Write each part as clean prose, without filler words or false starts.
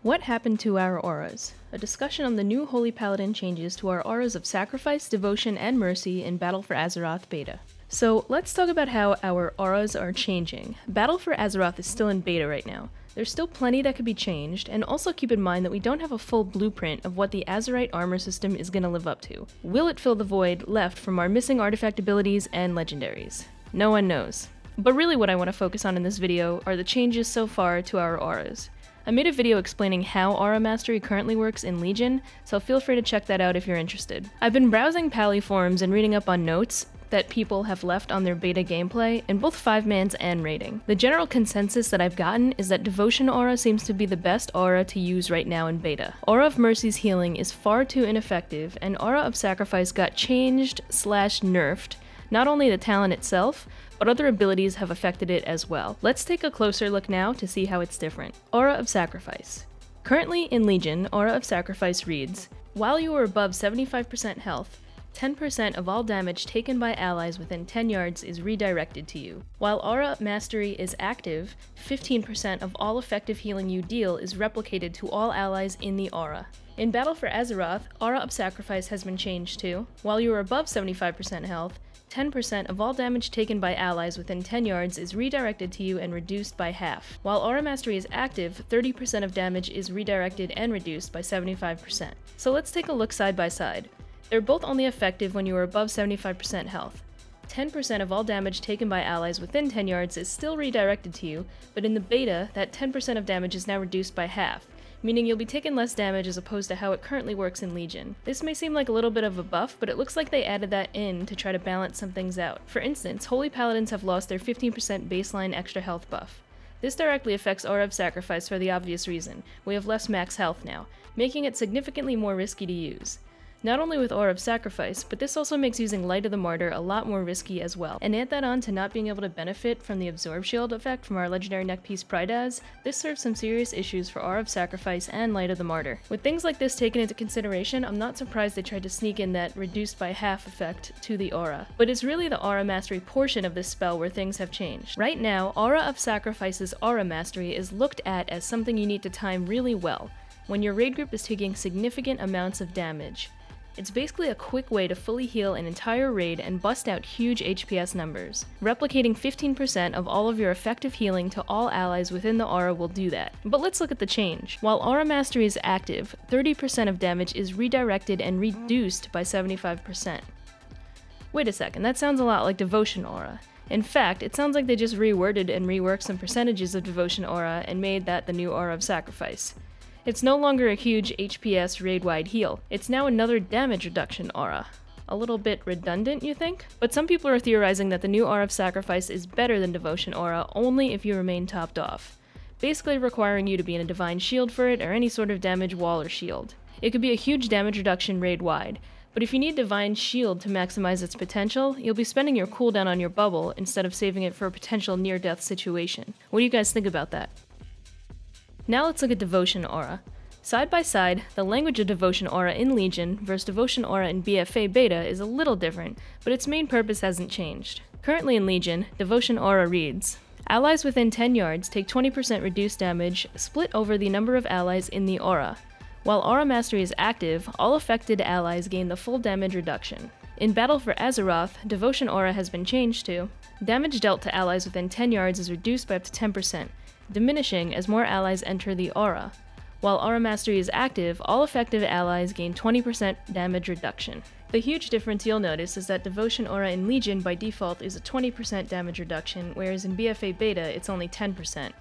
What happened to our auras? A discussion on the new Holy Paladin changes to our auras of Sacrifice, Devotion, and Mercy in Battle for Azeroth Beta. So let's talk about how our auras are changing. Battle for Azeroth is still in beta right now. There's still plenty that could be changed, and also keep in mind that we don't have a full blueprint of what the Azerite armor system is going to live up to. Will it fill the void left from our missing artifact abilities and legendaries? No one knows. But really what I want to focus on in this video are the changes so far to our auras. I made a video explaining how Aura Mastery currently works in Legion, so feel free to check that out if you're interested. I've been browsing Pally forums and reading up on notes that people have left on their beta gameplay in both 5-mans and raiding. The general consensus that I've gotten is that Devotion Aura seems to be the best aura to use right now in beta. Aura of Mercy's healing is far too ineffective, and Aura of Sacrifice got changed/nerfed. Not only the talent itself, but other abilities have affected it as well. Let's take a closer look now to see how it's different. Aura of Sacrifice. Currently in Legion, Aura of Sacrifice reads, while you are above 75% health, 10% of all damage taken by allies within 10 yards is redirected to you. While Aura Mastery is active, 15% of all effective healing you deal is replicated to all allies in the aura. In Battle for Azeroth, Aura of Sacrifice has been changed to, while you are above 75% health, 10% of all damage taken by allies within 10 yards is redirected to you and reduced by half. While Aura Mastery is active, 30% of damage is redirected and reduced by 75%. So let's take a look side by side. They're both only effective when you are above 75% health. 10% of all damage taken by allies within 10 yards is still redirected to you, but in the beta, that 10% of damage is now reduced by half, meaning you'll be taking less damage as opposed to how it currently works in Legion. This may seem like a little bit of a buff, but it looks like they added that in to try to balance some things out. For instance, Holy Paladins have lost their 15% baseline extra health buff. This directly affects Aura of Sacrifice for the obvious reason. We have less max health now, making it significantly more risky to use. Not only with Aura of Sacrifice, but this also makes using Light of the Martyr a lot more risky as well. And add that on to not being able to benefit from the Absorb Shield effect from our legendary neckpiece Prydaz, this serves some serious issues for Aura of Sacrifice and Light of the Martyr. With things like this taken into consideration, I'm not surprised they tried to sneak in that reduced by half effect to the aura. But it's really the Aura Mastery portion of this spell where things have changed. Right now, Aura of Sacrifice's Aura Mastery is looked at as something you need to time really well, when your raid group is taking significant amounts of damage. It's basically a quick way to fully heal an entire raid and bust out huge HPS numbers. Replicating 15% of all of your effective healing to all allies within the aura will do that. But let's look at the change. While Aura Mastery is active, 30% of damage is redirected and reduced by 75%. Wait a second, that sounds a lot like Devotion Aura. In fact, it sounds like they just reworded and reworked some percentages of Devotion Aura and made that the new Aura of Sacrifice. It's no longer a huge HPS raid-wide heal, it's now another damage reduction aura. A little bit redundant, you think? But some people are theorizing that the new Aura of Sacrifice is better than Devotion Aura only if you remain topped off, basically requiring you to be in a Divine Shield for it or any sort of damage wall or shield. It could be a huge damage reduction raid-wide, but if you need Divine Shield to maximize its potential, you'll be spending your cooldown on your bubble instead of saving it for a potential near-death situation. What do you guys think about that? Now let's look at Devotion Aura. Side by side, the language of Devotion Aura in Legion versus Devotion Aura in BfA Beta is a little different, but its main purpose hasn't changed. Currently in Legion, Devotion Aura reads, allies within 10 yards take 20% reduced damage split over the number of allies in the aura. While Aura Mastery is active, all affected allies gain the full damage reduction. In Battle for Azeroth, Devotion Aura has been changed to, damage dealt to allies within 10 yards is reduced by up to 10%. Diminishing as more allies enter the aura. While Aura Mastery is active, all effective allies gain 20% damage reduction. The huge difference you'll notice is that Devotion Aura in Legion by default is a 20% damage reduction, whereas in BfA Beta it's only 10%.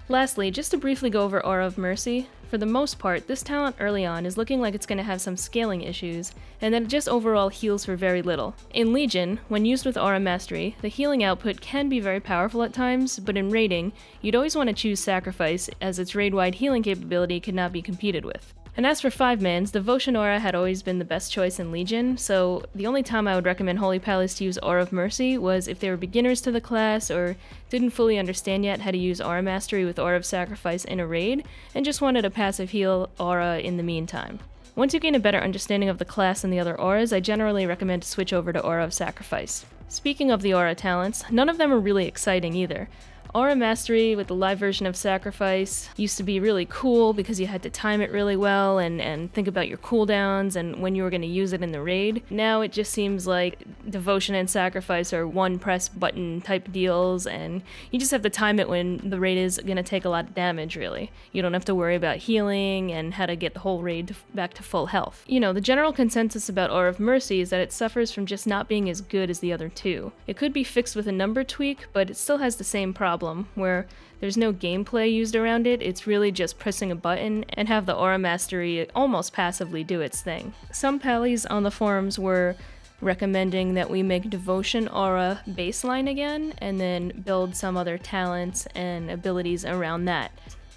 Lastly, just to briefly go over Aura of Mercy, for the most part, this talent early on is looking like it's going to have some scaling issues, and that it just overall heals for very little. In Legion, when used with Aura Mastery, the healing output can be very powerful at times, but in raiding, you'd always want to choose Sacrifice, as its raid-wide healing capability could not be competed with. And as for 5-mans, Devotion Aura had always been the best choice in Legion, so the only time I would recommend Holy Paladins to use Aura of Mercy was if they were beginners to the class or didn't fully understand yet how to use Aura Mastery with Aura of Sacrifice in a raid, and just wanted a passive heal aura in the meantime. Once you gain a better understanding of the class and the other auras, I generally recommend to switch over to Aura of Sacrifice. Speaking of the aura talents, none of them are really exciting either. Aura Mastery with the live version of Sacrifice used to be really cool because you had to time it really well and think about your cooldowns and when you were going to use it in the raid. Now it just seems like Devotion and Sacrifice are one press button type deals, and you just have to time it when the raid is going to take a lot of damage, really. You don't have to worry about healing and how to get the whole raid back to full health. You know, the general consensus about Aura of Mercy is that it suffers from just not being as good as the other two. It could be fixed with a number tweak, but it still has the same problem, where there's no gameplay used around it. It's really just pressing a button and have the Aura Mastery almost passively do its thing. Some pallies on the forums were recommending that we make Devotion Aura baseline again, and then build some other talents and abilities around that.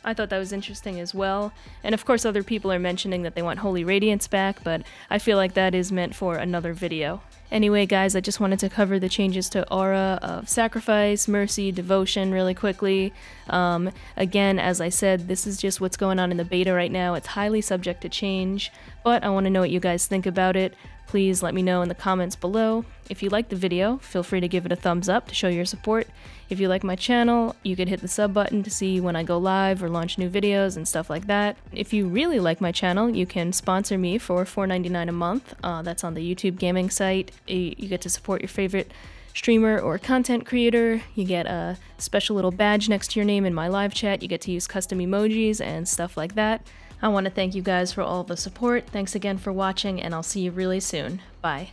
I thought that was interesting as well, and of course other people are mentioning that they want Holy Radiance back, but I feel like that is meant for another video. Anyway guys, I just wanted to cover the changes to Aura of Sacrifice, Mercy, Devotion really quickly. Again, as I said, this is just what's going on in the beta right now. It's highly subject to change, but I want to know what you guys think about it. Please let me know in the comments below. If you liked the video, feel free to give it a thumbs up to show your support. If you like my channel, you could hit the sub button to see when I go live or launch new videos and stuff like that. If you really like my channel, you can sponsor me for $4.99 a month. That's on the YouTube gaming site. You get to support your favorite streamer or content creator. You get a special little badge next to your name in my live chat. You get to use custom emojis and stuff like that. I want to thank you guys for all the support. Thanks again for watching, and I'll see you really soon. Bye.